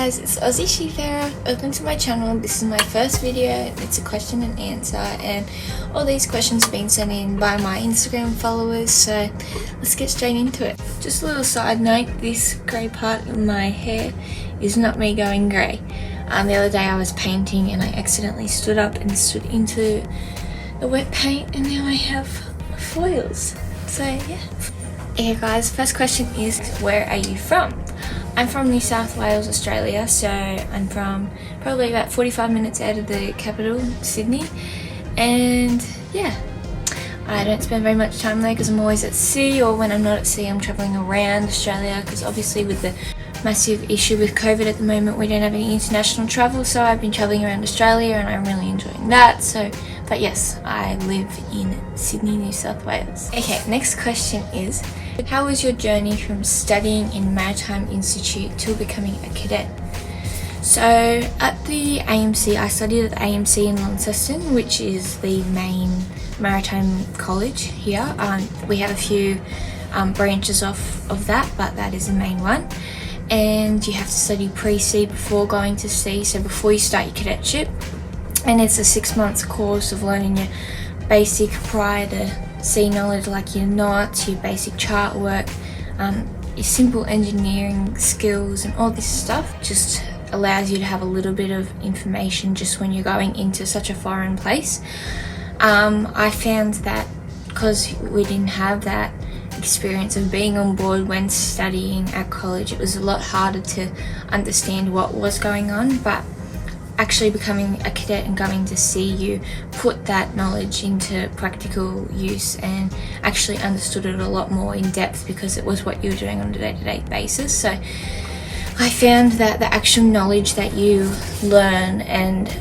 guys, it's Aussie Seafarer. Welcome to my channel. This is my first video. It's a question and answer, and all these questions have been sent in by my Instagram followers, so let's get straight into it. Just a little side note, this grey part of my hair is not me going grey. The other day I was painting and I accidentally stood up and stood into the wet paint, and now I have foils. So yeah. Okay guys, first question is, where are you from? I'm from New South Wales, Australia, so I'm from probably about 45 minutes out of the capital, Sydney, and yeah, I don't spend very much time there because I'm always at sea, or when I'm not at sea I'm travelling around Australia, because obviously with the massive issue with COVID at the moment we don't have any international travel, so I've been travelling around Australia and I'm really enjoying that. So, but yes, I live in Sydney, New South Wales. Okay, next question is, how was your journey from studying in Maritime Institute to becoming a cadet? So at the AMC, I studied at the AMC in Launceston, which is the main maritime college here. We have a few branches of that, but that is the main one. And you have to study pre-sea before going to sea, so before you start your cadetship. And it's a 6 months course of learning your basic prior to sea knowledge, like your knots, your basic chart work, your simple engineering skills and all this stuff. Just allows you to have a little bit of information just when you're going into such a foreign place. I found that because we didn't have that experience of being on board when studying at college, it was a lot harder to understand what was going on, but actually becoming a cadet and going to sea, you put that knowledge into practical use and actually understood it a lot more in depth because it was what you were doing on a day-to-day basis. So I found that the actual knowledge that you learn and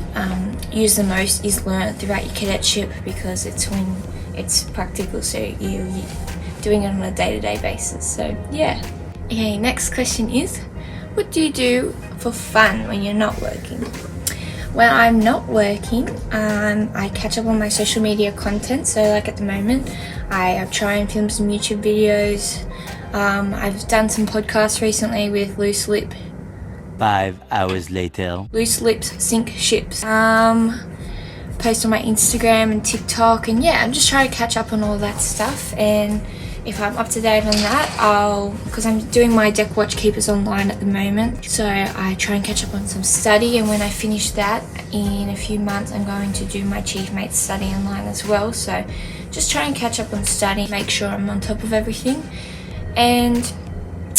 use the most is learned throughout your cadetship, because it's when it's practical, so you're doing it on a day-to-day basis. So yeah. Okay, next question is, what do you do for fun when you're not working? When I'm not working, I catch up on my social media content. So like at the moment, I try and film some YouTube videos. I've done some podcasts recently with Loose Lip. 5 hours later. Loose Lips Sink Ships. Post on my Instagram and TikTok, and yeah, I'm just trying to catch up on all that stuff. And if I'm up to date on that, because I'm doing my Deck Watch Keepers online at the moment, so I try and catch up on some study, and when I finish that in a few months I'm going to do my Chief Mate study online as well. So just try and catch up on study, make sure I'm on top of everything, and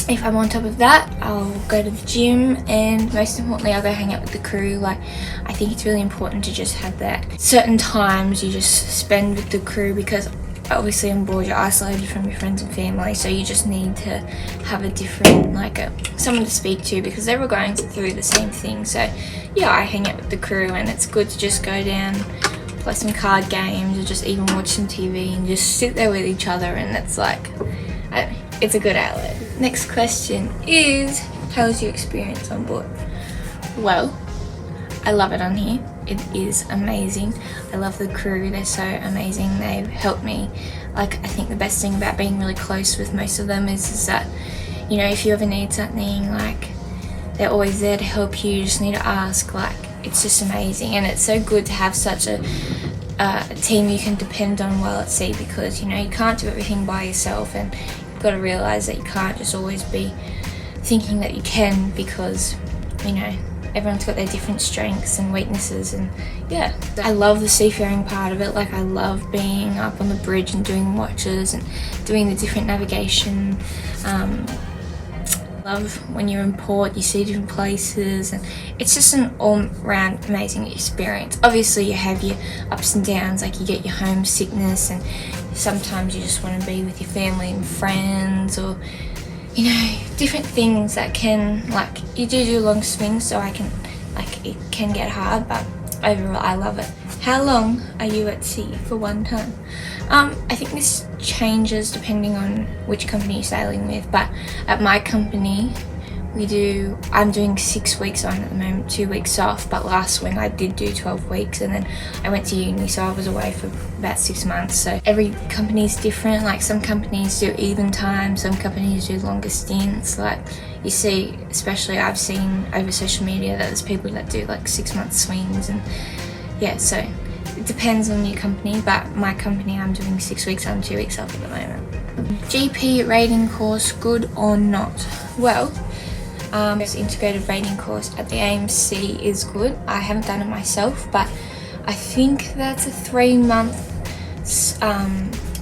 if I'm on top of that, I'll go to the gym, and most importantly I'll go hang out with the crew. Like, I think it's really important to just have that certain times you just spend with the crew, because obviously on board you're isolated from your friends and family, so you just need to have a different, someone to speak to, because they were going through the same thing. So yeah, I hang out with the crew, and it's good to just go down, play some card games, or just even watch some TV and just sit there with each other, and it's it's a good outlet. Next question is, how was your experience on board? Well, I love it on here. It is amazing. I love the crew, they're so amazing. They've helped me. I think the best thing about being really close with most of them is that, you know, if you ever need something, they're always there to help you. You just need to ask. It's just amazing, and it's so good to have such a team you can depend on while at sea, because, you know, you can't do everything by yourself, and you've got to realise that you can't just always be thinking that you can, because, you know, everyone's got their different strengths and weaknesses. And yeah, I love the seafaring part of it. I love being up on the bridge and doing watches and doing the different navigation. Love when you're in port, you see different places, and it's just an all-round amazing experience. Obviously you have your ups and downs, you get your homesickness, and sometimes you just want to be with your family and friends, or, you know, different things that can, you do long swings, so it can get hard, but overall I love it. How long are you at sea for one time? I think this changes depending on which company you're sailing with, but at my company I'm doing 6 weeks on at the moment, 2 weeks off, but last swing I did do 12 weeks, and then I went to uni, so I was away for about 6 months. So every company is different. Some companies do even time, some companies do longer stints. you see, especially I've seen over social media, that there's people that do like 6-month swings, and yeah, so it depends on your company, but my company, I'm doing 6 weeks on, 2 weeks off at the moment. GP rating course, good or not? Well, this integrated rating course at the AMC is good. I haven't done it myself, but I think that's a 3-month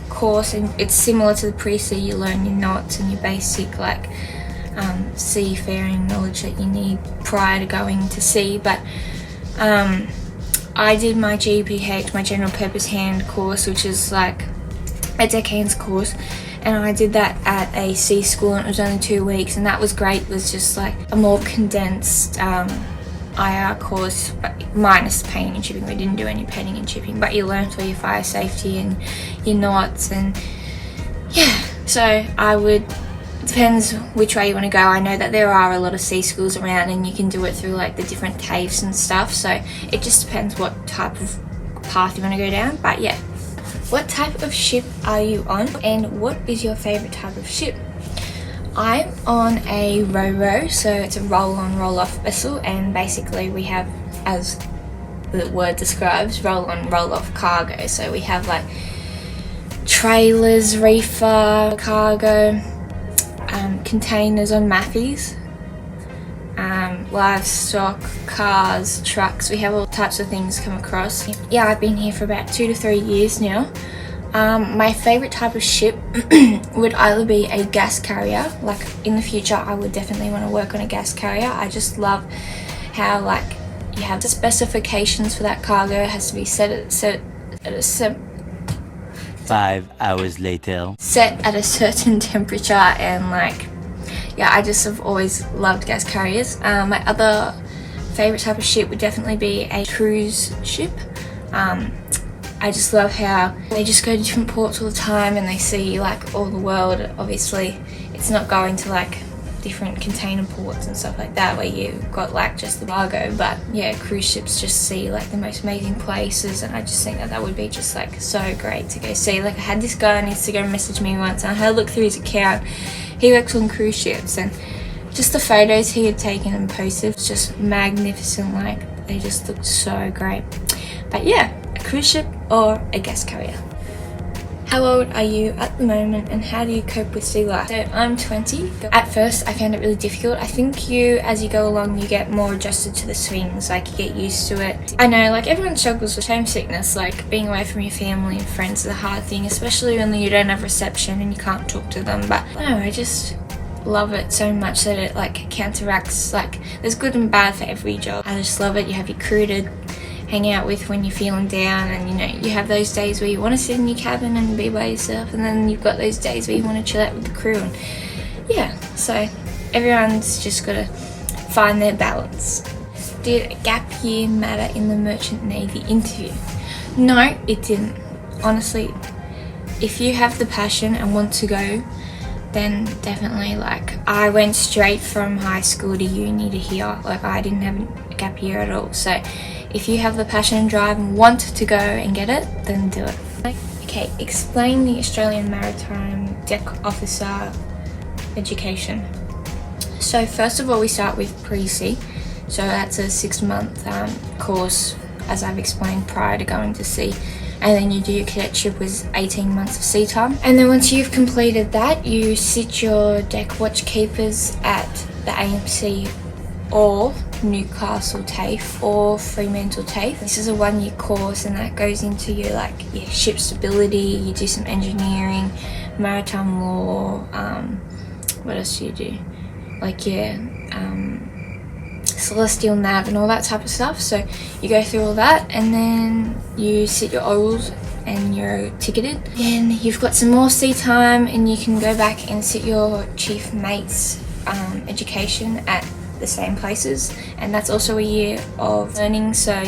course, and it's similar to the pre-sea. You learn your knots and your basic like seafaring knowledge that you need prior to going to sea. But I did my GPH, my general purpose hand course, which is like a deckhands course, and I did that at a sea school, and it was only 2 weeks, and that was great. It was just like a more condensed IR course, but minus painting and chipping. We didn't do any painting and chipping, but you learned all your fire safety and your knots, and yeah, so I would, depends which way you want to go. I know that there are a lot of sea schools around, and you can do it through like the different TAFEs and stuff, so it just depends what type of path you want to go down. But yeah, what type of ship are you on, and what is your favourite type of ship? I'm on a youre, so it's a roll-on, roll-off vessel, and basically we have, as the word describes, roll-on, roll-off cargo. So we have like trailers, reefer, cargo, containers on Matthews, livestock, cars, trucks. We have all types of things come across. Yeah, I've been here for about 2 to 3 years now. My favourite type of ship would either be a gas carrier. Like in the future, I would definitely want to work on a gas carrier. I just love how like you have the specifications for that cargo. It has to be set at a 5 hours later. Set at a certain temperature, and like, yeah, I just have always loved gas carriers. My other favourite type of ship would definitely be a cruise ship. I just love how they just go to different ports all the time, and they see like all the world. Obviously, it's not going to like different container ports and stuff like that where you've got like just the cargo, but yeah, cruise ships just see like the most amazing places, and I just think that that would be just like so great to go see. Like I had this guy on Instagram message me once, and I had a look through his account. He works on cruise ships, and just the photos he had taken and posted was just magnificent. Like they just looked so great. But yeah, a cruise ship or a gas carrier. How old are you at the moment, and how do you cope with sea life? So I'm 20. At first I found it really difficult. I think as you go along you get more adjusted to the swings, like you get used to it. I know like everyone struggles with home sickness, like being away from your family and friends is a hard thing, especially when you don't have reception and you can't talk to them. But I don't know, I just love it so much that it like counteracts, like there's good and bad for every job. I just love it. You have your crew to hang out with when you're feeling down, and you know, you have those days where you want to sit in your cabin and be by yourself, and then you've got those days where you want to chill out with the crew. And yeah, so everyone's just got to find their balance. Did a gap year matter in the Merchant Navy interview? No, it didn't. Honestly, if you have the passion and want to go, then definitely. Like I went straight from high school to uni to here. Like I didn't have a gap year at all. So if you have the passion and drive and want to go and get it, then do it. Okay, explain the Australian Maritime Deck Officer education. So first of all, we start with pre-sea. So that's a 6-month course, as I've explained, prior to going to sea. And then you do your cadetship with 18 months of sea time. And then once you've completed that, you sit your deck watch keepers at the AMC or Newcastle TAFE or Fremantle TAFE. This is a 1-year course, and that goes into your ship stability. You do some engineering, maritime law, what else do you do? Like your celestial nav and all that type of stuff. So you go through all that, and then you sit your orals and you're ticketed. Then you've got some more sea time, and you can go back and sit your chief mate's education at the same places, and that's also a year of learning. So I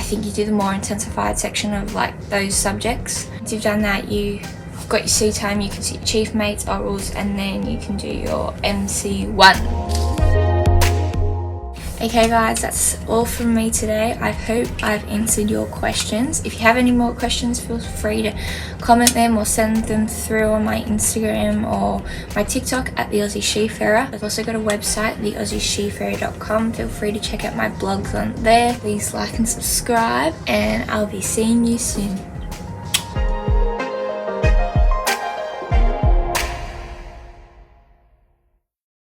think you do the more intensified section of like those subjects. Once you've done that, you've got your sea time, you can sit your chief mates, orals, and then you can do your MC1. Okay guys, that's all from me today. I hope I've answered your questions. If you have any more questions, feel free to comment them or send them through on my Instagram or my TikTok at the Aussie Seafarer. I've also got a website, theaussieseafarer.com. Feel free to check out my blogs on there. Please like and subscribe, and I'll be seeing you soon.